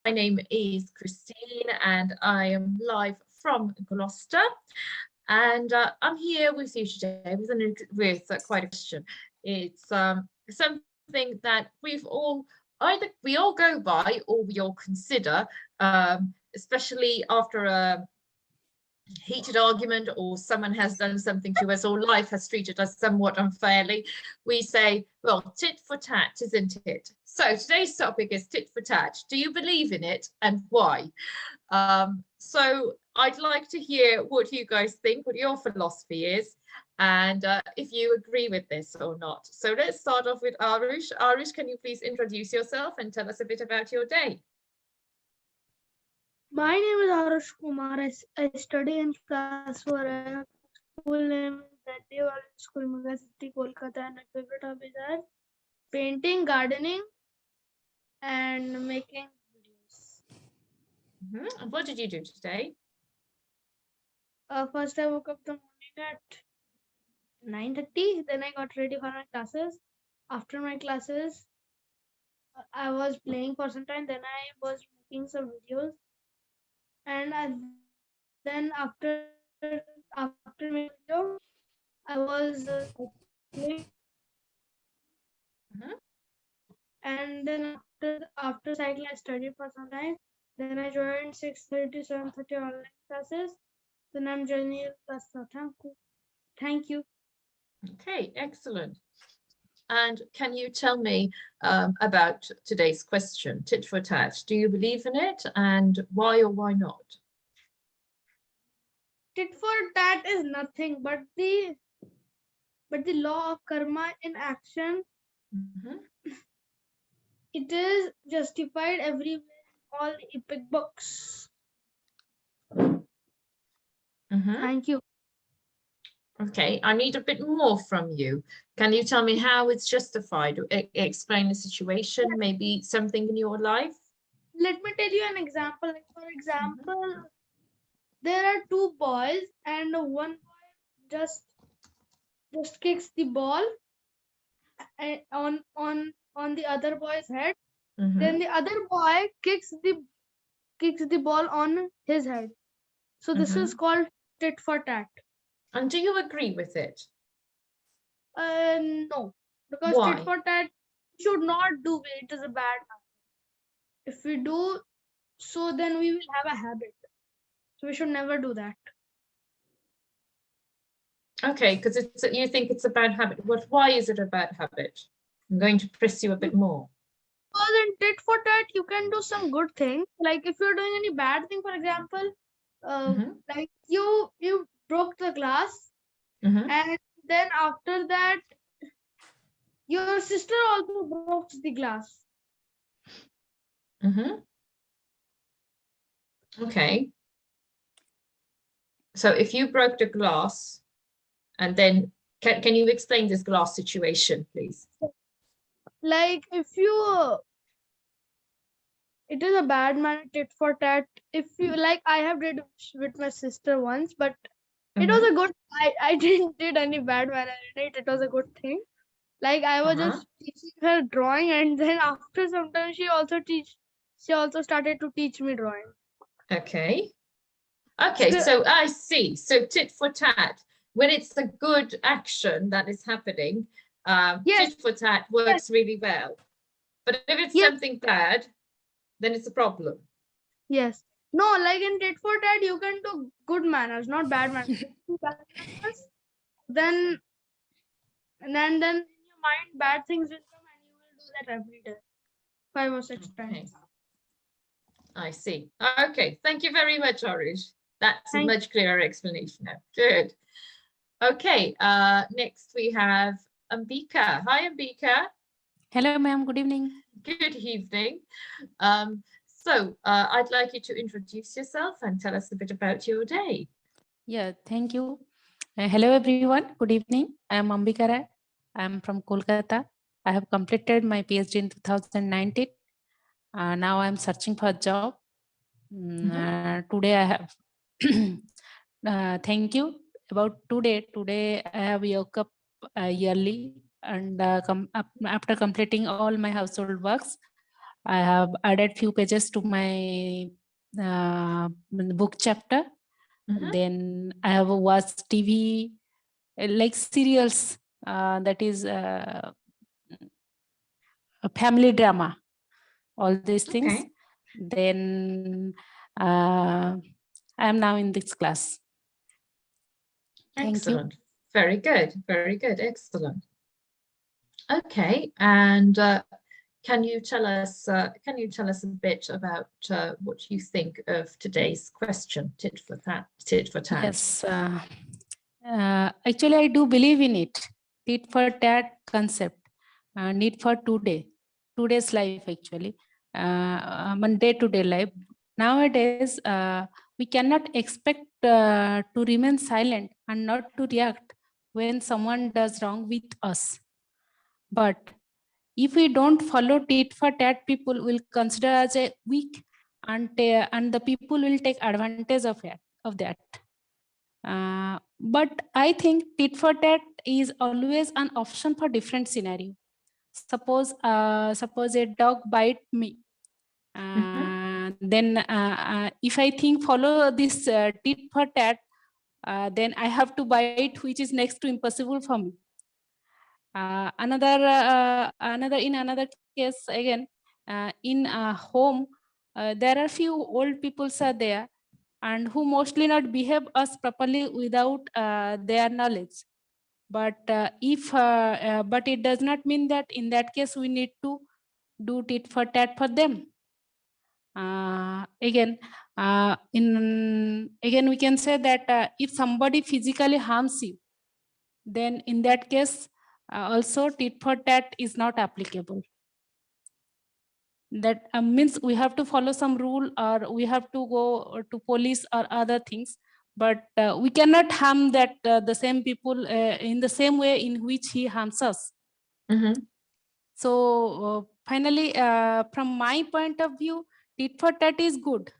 My name is Christine and I am live from Gloucester. And I'm here with you today with quite a question. It's something that we all go by or we all consider, especially after a heated argument or someone has done something to us or life has treated us somewhat unfairly. We say, well, tit for tat, isn't it? So today's topic is tit for tat. Do you believe in it and why? So I'd like to hear what you guys think, what your philosophy is, and if you agree with this or not. So let's start off with Arush. Arush, can you please introduce yourself and tell us a bit about your day? My name is Arush Kumar. I study in class 4. School name is Deval School, Mega City, Kolkata, and my favorite hobbies are painting, gardening, and making videos. And what did you do today? First, I woke up the morning at 9:30. Then I got ready for my classes. After my classes, I was playing for some time. Then I was making some videos, and then after making video, I was cycling, Mhm. and then after cycling, I studied for some time. Then I joined 6:30 7:30 online classes. Then I'm joining class now. Thank you. Okay, excellent. And can you tell me about today's question, tit for tat? Do you believe in it and why or why not? Tit for tat is nothing but the law of karma in action. Mhm. It is justified everywhere in all epic books. Thank you. Okay, I need a bit more from you. Can you tell me how it's justified? Explain the situation, maybe something in your life? Let me tell you an example. Like for example, there are two boys, and one boy just kicks the ball on the other boy's head. Then the other boy kicks the ball on his head. So this is called tit for tat. And do you agree with it? No, because Why? tit for tat should not do it. It is a bad habit. If we do so, then we will have a habit. So we should never do that. Okay, because you think it's a bad habit. Why is it a bad habit? I'm going to press you a bit more. Because in tit for tat, you can do some good things. Like if you're doing any bad thing, for example, like you broke the glass, and then after that, your sister also broke the glass. Okay. So if you broke the glass, and then can you explain this glass situation, please? Like if you it is a bad manner tit for tat. If you like, I have did with my sister once, but it was a good. I didn't did any bad manner in it. It was a good thing. Like I was just teaching her drawing, and then after some time, she also started to teach me drawing. Okay. Okay, so I see. So tit for tat, when it's a good action that is happening, Yes. tit for tat works really well. But if it's something bad, then it's a problem. Yes. No, like in tit for tat, you can do good manners, not bad manners. Bad manners, then in your mind, bad things will come, and you will do that every day, 5 or 6 times. I see. Okay, thank you very much, Arish. That's a much clearer explanation now. Good. Okay, next we have Ambika. Hi, Ambika. Hello, ma'am. Good evening. Good evening. So I'd like you to introduce yourself and tell us a bit about your day. Yeah, thank you. Hello, everyone. Good evening. I am Ambika Rai. I am from Kolkata. I have completed my PhD in 2019. Now I am searching for a job. Today I have, thank you. About today I have woke up yearly and after completing all my household works, I have added few pages to my book chapter. Then I have watched TV, like serials, that is a family drama, all these things. Okay. Then I am now in this class. Thank Excellent. you. Very good. Very good. Excellent. Okay. And can you tell us a bit about what you think of today's question, tit for tat? Yes. Actually, I do believe in it. Tit for tat concept, need for today's life actually, day-to-day life. Nowadays, we cannot expect to remain silent and not to react when someone does wrong with us. But if we don't follow tit for tat, people will consider as a weak, and the people will take advantage of that. But I think tit for tat is always an option for different scenario. Suppose a dog bite me. Then if I think follow this tit for tat, then I have to bite, which is next to impossible for me. In another case again, in a home, there are few old peoples are there, and who mostly not behave us properly without their knowledge. But but it does not mean that in that case we need to do tit for tat for them. Again we can say that if somebody physically harms you, then in that case also tit for tat is not applicable. That means we have to follow some rule, or we have to go to police or other things, but we cannot harm that the same people in the same way in which he harms us. So finally, from my point of view, tit for tat is good,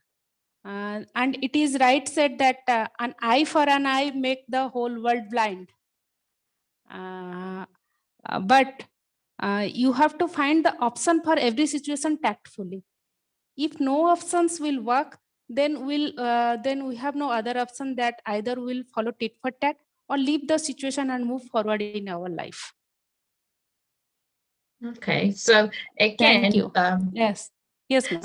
and it is right said that an eye for an eye make the whole world blind. But you have to find the option for every situation tactfully. If no options will work, then we have no other option that either will follow tit for tat or leave the situation and move forward in our life. Okay, so again, thank you. Yes, ma'am.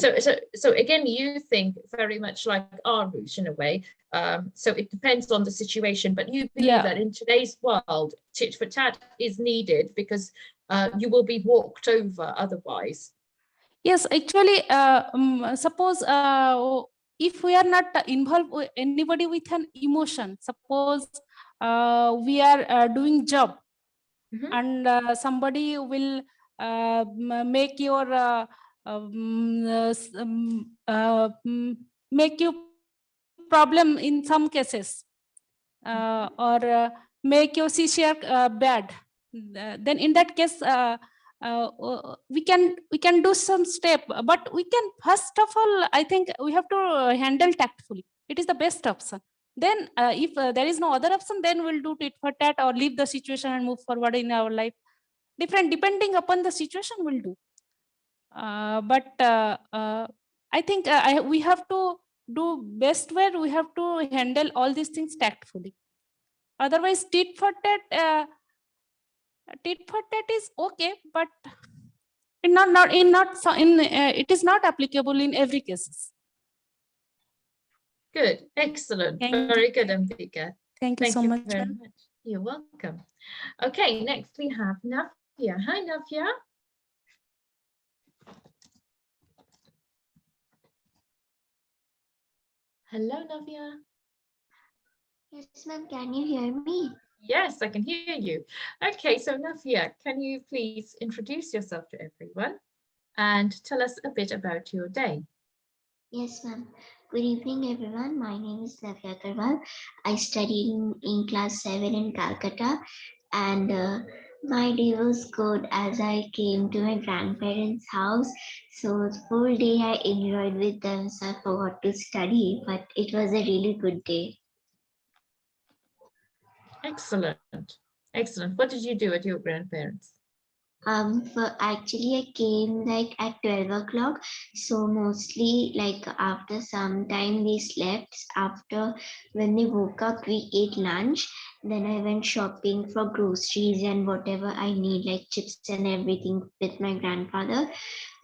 So again, you think very much like our route in a way. So it depends on the situation, but you believe that in today's world, tit for tat is needed because you will be walked over otherwise. Yes, actually, suppose if we are not involved with anybody with an emotion, suppose we are doing job, and somebody will make your make you problem in some cases, or make your CCR bad. Then in that case, we can do some step, but we can first of all, I think we have to handle tactfully. It is the best option. Then if there is no other option, then we'll do tit for tat or leave the situation and move forward in our life. Different depending upon the situation we'll do. But I think we have to do best where we have to handle all these things tactfully. Otherwise, tit for tat is okay, but it is not applicable in every cases. Good, excellent, very good, Ambika. Thank you so much. Very much. You're welcome. Okay, next we have Navya. Hi, Navya. Hello, Navya. Yes, ma'am. Can you hear me? Yes, I can hear you. Okay, so Navya, can you please introduce yourself to everyone and tell us a bit about your day? Yes, ma'am. Good evening, everyone. My name is Navya Karwal. I study in class 7 in Calcutta, and my day was good as I came to my grandparents' house. So the whole day I enjoyed with them, so I forgot to study, but it was a really good day. Excellent, excellent. What did you do at your grandparents'? Actually, I came like at 12 o'clock. So mostly like after some time we slept. After when they woke up, we ate lunch. Then I went shopping for groceries and whatever I need, like chips and everything with my grandfather.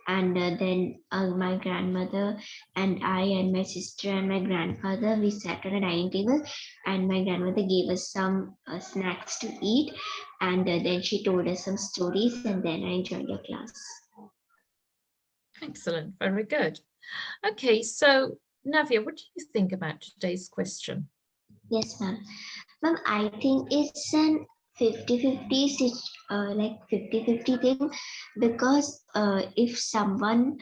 And then my grandmother and I and my sister and my grandfather, we sat on a dining table, and my grandmother gave us some snacks to eat, and then she told us some stories, and then I joined your class. Excellent, very good. Okay, so Navia, what do you think about today's question? Yes, ma'am. Ma'am, I think it's an 50-50 like 50-50 thing, because if someone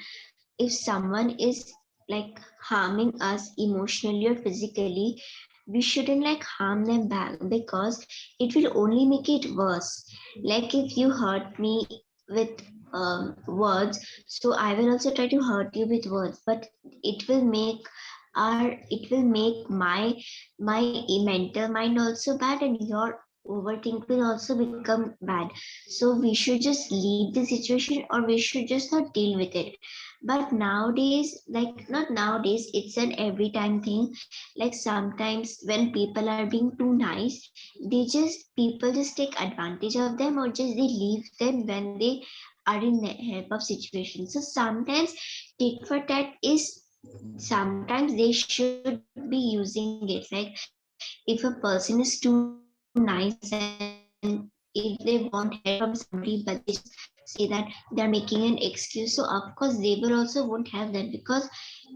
is like harming us emotionally or physically, we shouldn't like harm them back, because it will only make it worse. Like if you hurt me with words, so I will also try to hurt you with words, but it will make it will make my mental mind also bad, and your overthink will also become bad. So we should just leave the situation, or we should just not deal with it. But nowadays, like not nowadays, it's an every time thing. Like sometimes when people are being too nice, people just take advantage of them, or just they leave them when they are in the help of situation. So sometimes tit for tat is, sometimes they should be using it. Like if a person is too nice, and if they want help from somebody, but they just say that they are making an excuse, so of course they will also won't have that, because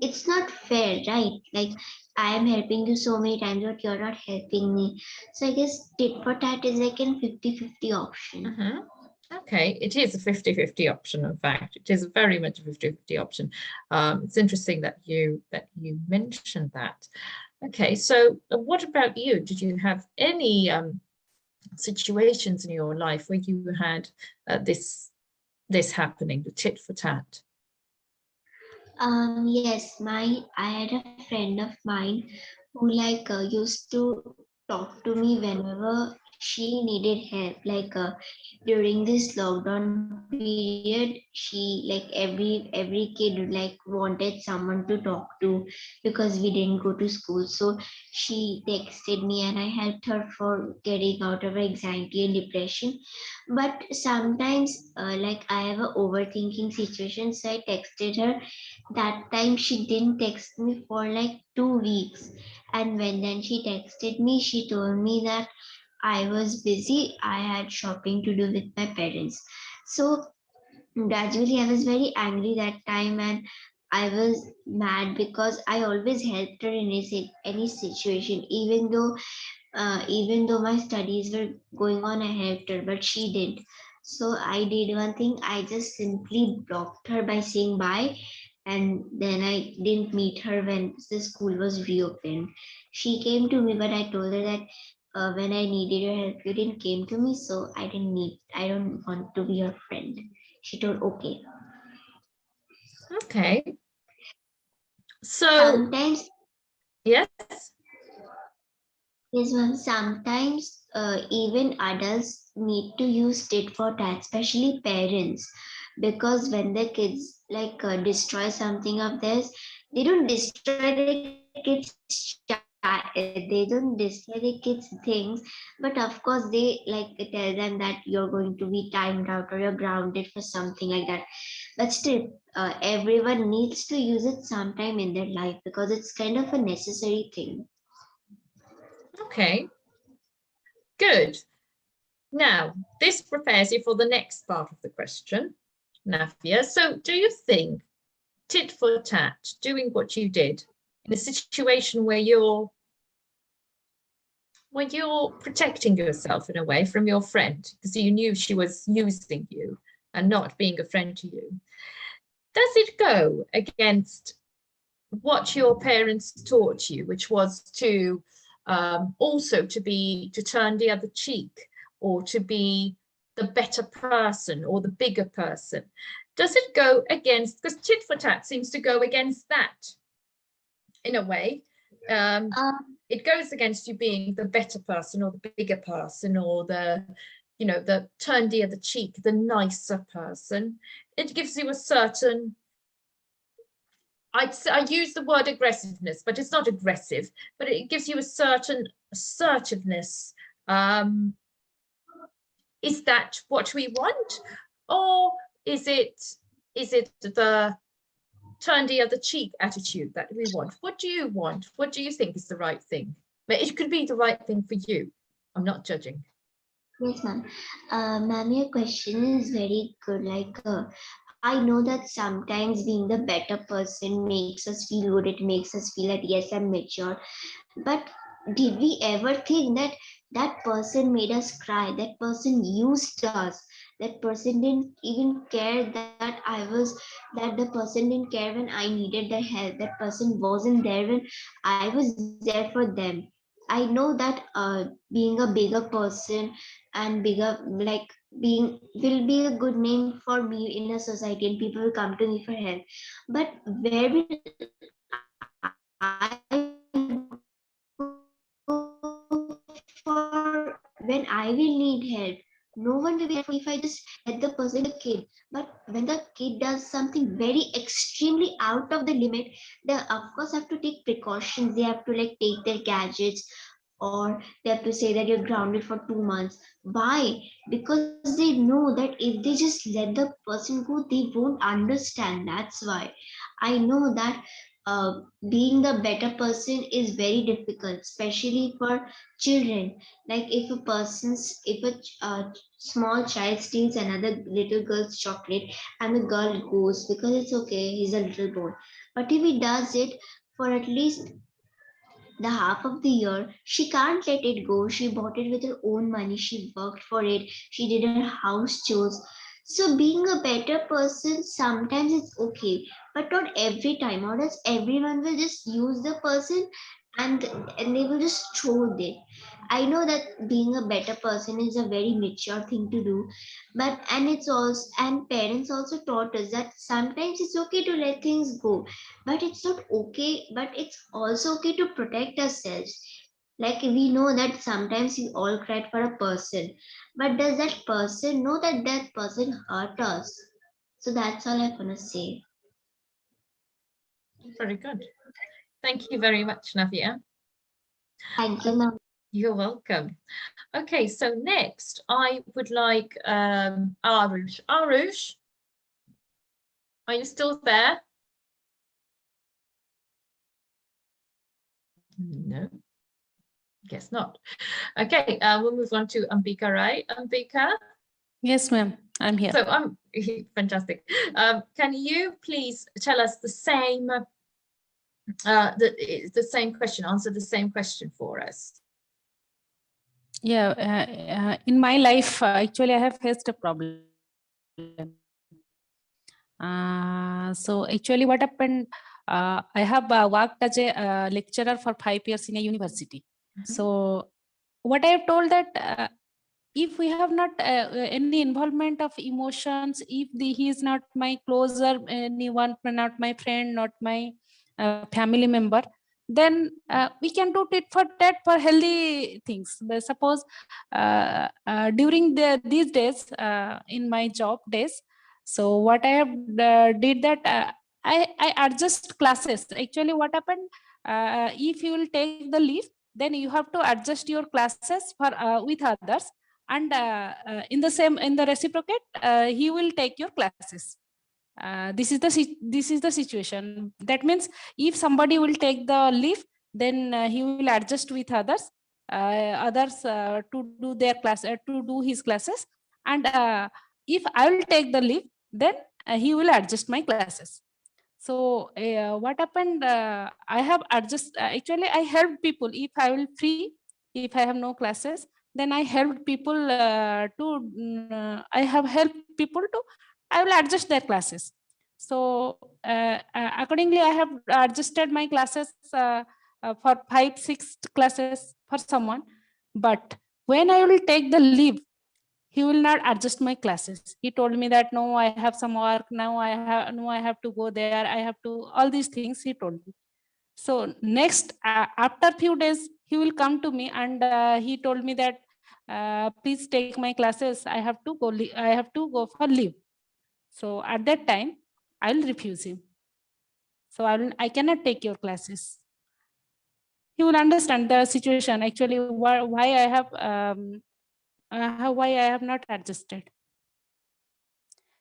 it's not fair, right? Like I am helping you so many times, but you're not helping me. So I guess tit for tat is like an 50-50 option. Okay, it is a 50-50 option, in fact. It is very much a 50-50 option. It's interesting that you mentioned that. Okay, so what about you? Did you have any situations in your life where you had this happening, the tit for tat? Yes, I had a friend of mine who like used to talk to me whenever she needed help. Like during this lockdown period, she like every kid like wanted someone to talk to, because we didn't go to school. So she texted me, and I helped her for getting out of anxiety and depression. But sometimes, like I have a overthinking situation, so I texted her. That time she didn't text me for like 2 weeks, and when then she texted me, she told me that I was busy, I had shopping to do with my parents. So gradually I was very angry that time, and I was mad because I always helped her in any situation, even though my studies were going on, I helped her, but she didn't. So I did one thing. I just simply blocked her by saying bye, and then I didn't meet her when the school was reopened. She came to me, but I told her that when I needed your help, you didn't came to me, so I don't want to be your friend. She told okay. Okay, so Sometimes, yes. yes, ma'am. Sometimes even adults need to use tit for tat, especially parents, because when the kids like destroy something of theirs, they don't destroy the kids' they don't destroy the kids' things, but of course they like tell them that you're going to be timed out, or you're grounded for something like that. But still, everyone needs to use it sometime in their life, because it's kind of a necessary thing. Okay, good. Now, this prepares you for the next part of the question, Nafia. So do you think tit for tat, doing what you did in a situation where you're protecting yourself in a way from your friend because you knew she was using you and not being a friend to you, does it go against what your parents taught you, which was to also to turn the other cheek, or to be the better person or the bigger person? Does it go against, because tit for tat seems to go against that in a way? It goes against you being the better person or the bigger person, or the you know, the turned the cheek, the nicer person. It gives you a certain, I use the word aggressiveness, but it's not aggressive, but it gives you a certain assertiveness. Is that what we want? Or is it the turn the other cheek attitude that we want? What do you want? What do you think is the right thing? But it could be the right thing for you. I'm not judging. Yes, ma'am. Ma'am, your question is very good. Like, I know that sometimes being the better person makes us feel good. It makes us feel that yes, I'm mature. But did we ever think that that person made us cry? That person used us. That person didn't even care that that the person didn't care when I needed their help. That person wasn't there when I was there for them. I know that being a bigger person and bigger, like, being will be a good name for me in a society and people will come to me for help. But where will I go for when I will need help? No one will be there for me if I just let the person, the kid. But when the kid does something very extremely out of the limit, they of course have to take precautions. They have to like take their gadgets, or they have to say that you're grounded for 2 months. Why? Because they know that if they just let the person go, they won't understand. That's why. I know that being the better person is very difficult, especially for children. Like if a small child steals another little girl's chocolate and the girl goes because it's okay, he's a little boy. But if he does it for at least the half of the year, she can't let it go. She bought it with her own money. She worked for it. She did her house chores. So being a better person, sometimes it's okay, but not every time. Or else everyone will just use the person and and they will just throw it. I know that being a better person is a very mature thing to do, but and it's also, and parents also taught us that sometimes it's okay to let things go, but it's not okay, but it's also okay to protect ourselves. Like we know that sometimes we all cried for a person, but does that person know that that person hurt us? So that's all I want to say. Very good. Thank you very much, Navia. Thank you, ma'am. You're welcome. Okay, so next I would like Arush. Arush, are you still there? No, guess not. Okay, we'll move on to Ambika, right? Ambika? Yes, ma'am. I'm here. So fantastic. Can you please tell us the same same question, answer the same question for us? Yeah, in my life, actually, I have faced a problem. So actually, what happened? I have worked as a lecturer for 5 years in a university. So what I have told that if we have not any involvement of emotions, if he is not my closer anyone, not my friend, not my family member, then we can do it for that for healthy things. But suppose during these days in my job days, so what I have did that I adjust classes. Actually, what happened? If you will take the leave, then you have to adjust your classes for with others, and in the reciprocate, he will take your classes. This is the situation. That means if somebody will take the leave, then he will adjust with others to do their class to do his classes, and if I will take the leave, then he will adjust my classes. So what happened? I have adjust. Actually, I helped people. If I will free, if I have no classes, then I helped people I have helped people to. I will adjust their classes. So accordingly, I have adjusted my classes for 5, 6 classes for someone. But when I will take the leave, he will not adjust my classes. He told me that no, I have some work now. I have to go there. I have to all these things. He told me. So next, after few days, he will come to me and he told me that please take my classes. I have to go for leave. So at that time, I will refuse him. So I cannot take your classes. He will understand the situation actually why I have not adjusted.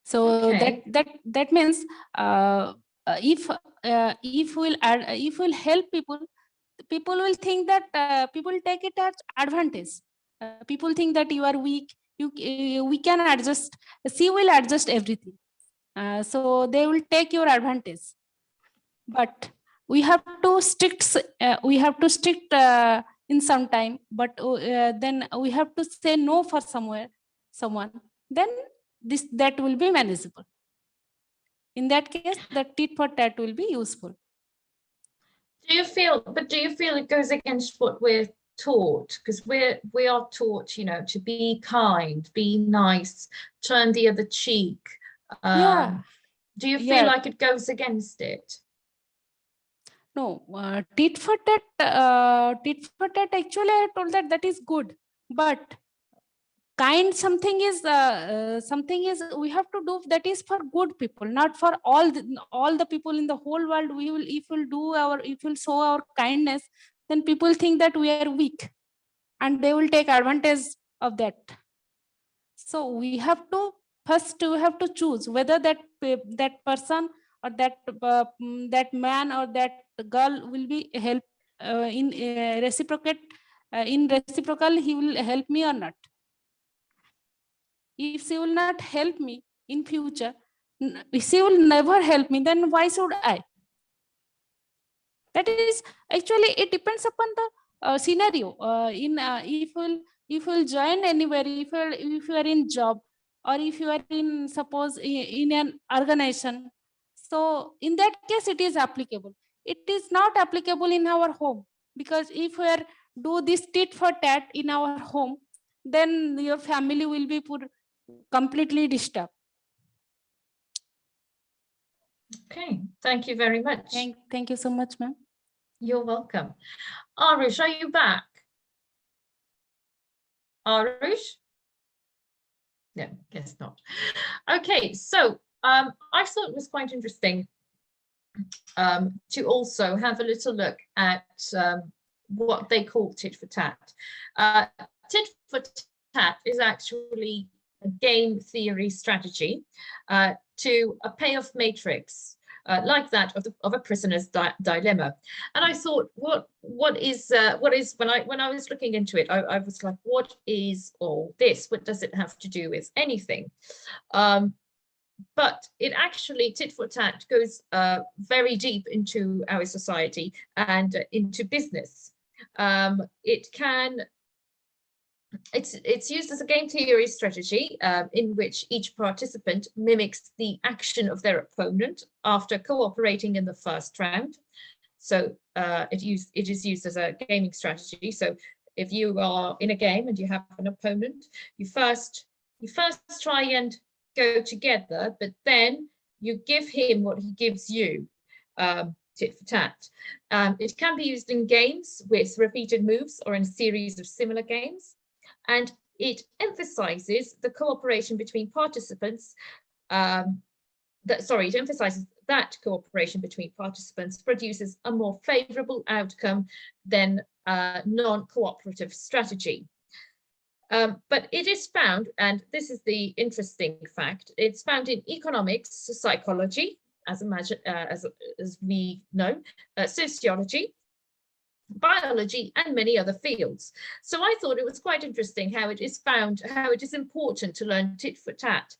So Okay. that means if we'll help people, people will think that people take it as advantage. People think that you are weak. We can adjust. She will adjust everything. So they will take your advantage. But we have to strict. In some time. But then we have to say no for someone. Then that will be manageable. In that case, the tit for tat will be useful. Do you feel it goes against what we're taught? Because we are taught, you know, to be kind, be nice, turn the other cheek. Yeah. Do you feel like it goes against it? No, tit for tat. Actually, I told that is good, but kind something is we have to do that is for good people, not for all the people in the whole world. If we'll show our kindness, then people think that we are weak, and they will take advantage of that. So we have to choose whether that person or that man or that girl will be help in reciprocal, he will help me or not. If she will not help me in future, she will never help me, then why should I? That is actually, it depends upon the scenario. If we'll join anywhere, if you are in job, or if you are in, suppose, in an organization, so in that case it is applicable. It is not applicable in our home, because if we are do this tit for tat in our home, then your family will be completely disturbed. Okay, thank you very much. Thank you so much, ma'am. You're welcome. Arush, are you back? Arush? No, guess not. Okay, so I thought it was quite interesting to also have a little look at what they call tit for tat. Tit for tat is actually a game theory strategy to a payoff matrix like that of a prisoner's dilemma. And I thought, what is when I was looking into it, I was like, what is all this? What does it have to do with anything? But it actually, tit for tat, goes very deep into our society and into business. It's used as a game theory strategy in which each participant mimics the action of their opponent after cooperating in the first round. So it is used as a gaming strategy. So if you are in a game and you have an opponent, you first try and go together, but then you give him what he gives you, tit for tat. It can be used in games with repeated moves or in a series of similar games. And it emphasizes the cooperation between participants. It emphasizes that cooperation between participants produces a more favorable outcome than non-cooperative strategy. But it is found, and this is the interesting fact, it's found in economics, psychology, as we know, sociology, biology, and many other fields. So I thought it was quite interesting how it is important to learn tit for tat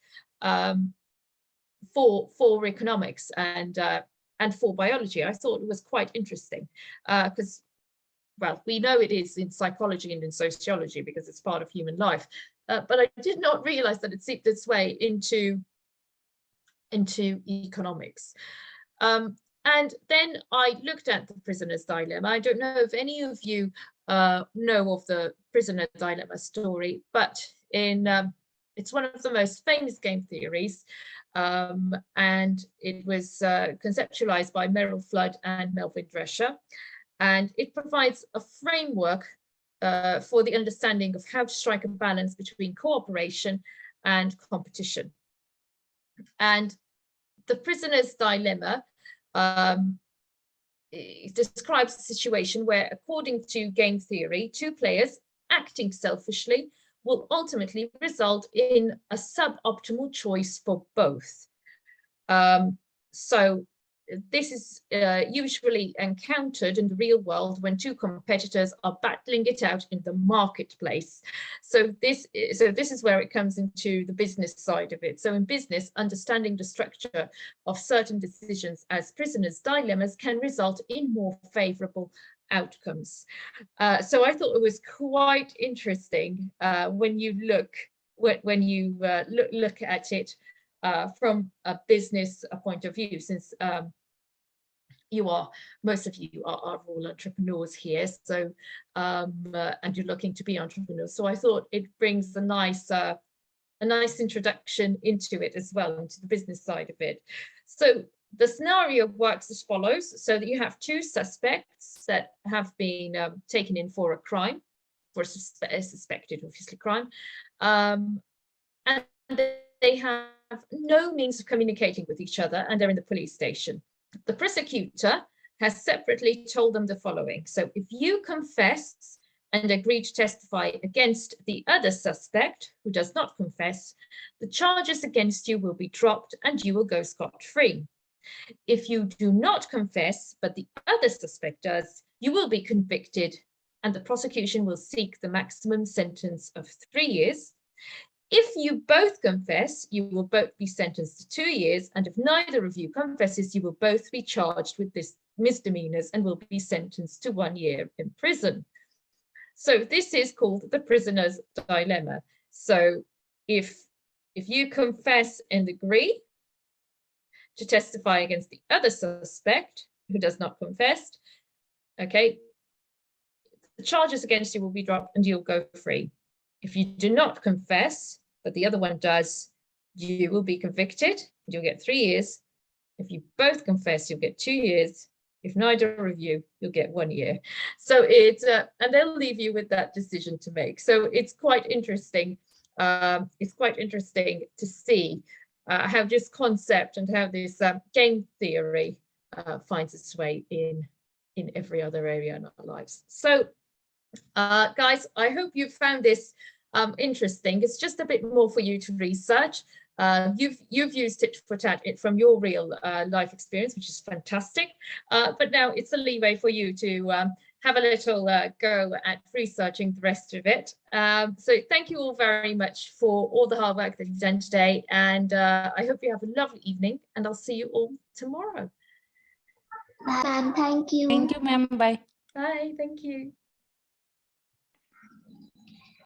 for economics and for biology. I thought it was quite interesting because, well, we know it is in psychology and in sociology because it's part of human life, but I did not realize that it seeped its way into economics. And then I looked at the prisoner's dilemma. I don't know if any of you know of the prisoner dilemma story, but it's one of the most famous game theories, and it was conceptualized by Merrill Flood and Melvin Drescher, and it provides a framework for the understanding of how to strike a balance between cooperation and competition. And the prisoner's dilemma it describes a situation where, according to game theory, two players acting selfishly will ultimately result in a suboptimal choice for both. So this is usually encountered in the real world when two competitors are battling it out in the marketplace. So this is where it comes into the business side of it. So in business, understanding the structure of certain decisions as prisoners' dilemmas can result in more favorable outcomes. So I thought it was quite interesting when you look at it from a business point of view, since most of you are all entrepreneurs here, so and you're looking to be entrepreneurs. So I thought it brings a nice introduction into it as well, into the business side of it. So the scenario works as follows: so that you have two suspects that have been taken in for a crime, for a suspected, obviously, crime, and they have no means of communicating with each other, and they're in the police station. The prosecutor has separately told them the following: so if you confess and agree to testify against the other suspect who does not confess, the charges against you will be dropped and you will go scot-free. If you do not confess, but the other suspect does, you will be convicted and the prosecution will seek the maximum sentence of 3 years. If you both confess, you will both be sentenced to 2 years, and if neither of you confesses, you will both be charged with this misdemeanors and will be sentenced to 1 year in prison. So this is called the prisoner's dilemma. So if you confess and agree to testify against the other suspect who does not confess, okay, the charges against you will be dropped and you'll go free. If you do not confess, but the other one does, you will be convicted, you'll get 3 years. If you both confess, you'll get 2 years. If neither of you, you'll get 1 year. So it's, and they'll leave you with that decision to make. So it's quite interesting. It's quite interesting to see how this concept and how this game theory finds its way in every other area in our lives. So guys, I hope you found this interesting. It's just a bit more for you to research. You've used tit for tat from your real life experience, which is fantastic. But now it's a leeway for you to have a little go at researching the rest of it. So thank you all very much for all the hard work that you've done today. And I hope you have a lovely evening, and I'll see you all tomorrow. Ma'am, thank you. Thank you, ma'am. Bye. Bye. Thank you.